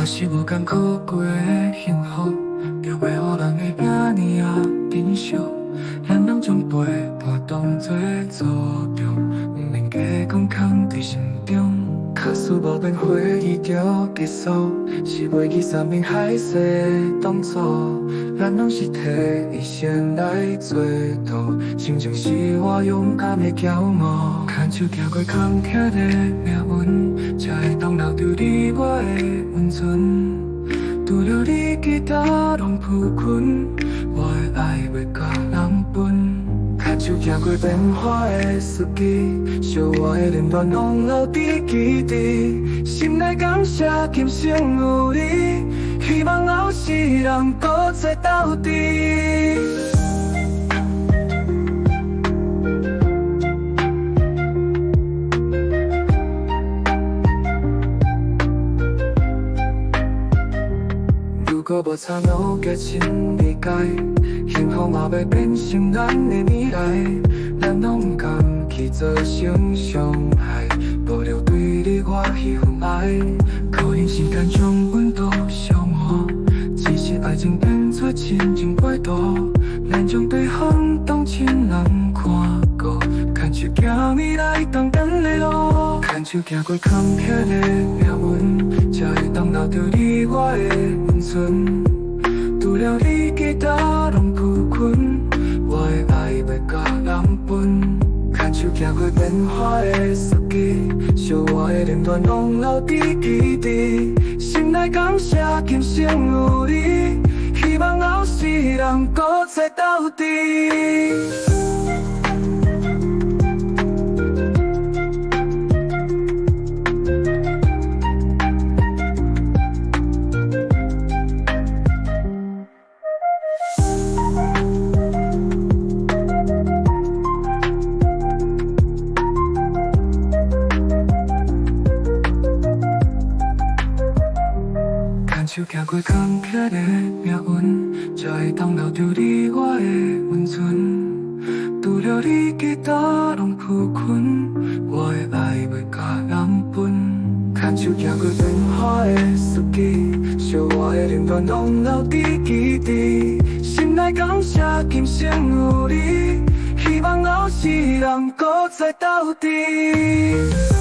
是无艰苦过的幸福，就袂予人会遐尼啊珍惜。咱拢将陪伴当作作用，毋免加讲藏伫心中。假使无变回忆就结束，是袂记山盟海誓的当初。咱拢是替一生来做赌，心情是我勇敢的骄傲。牵手行过坎坷的命运，才会当留住你我的温存。除了你，其他拢不困，我的爱袂甲人分。牵手行过变化的四季，小我的恋恋拢留伫基地。心内感谢今生有你，希望后世人搁再斗阵。如果无苍老结亲理解，幸福嘛要变成咱的未来。咱拢甘去做成伤害，保留对你我迄份爱。靠人时间将温度消磨，只是爱情变作亲情摆渡。咱将对方当亲人看顾，牵手行未来当等的路。牵手行过坎坷的命运，才会当留着你我的温存。除了你，其他拢不困，我的爱袂甲人分。牵手行过变化的四季，小我的恋恋拢留伫基地。心内感谢今生有你，希望后世人搁再斗阵。牵手行过坎坷的命运，才会当留着你我的温存。除了你，其他拢不困，我的爱袂甲人分。牵手行过变化的四季，小我的恋恋拢留伫基地。心内感谢今生有你，希望后世人搁再斗阵。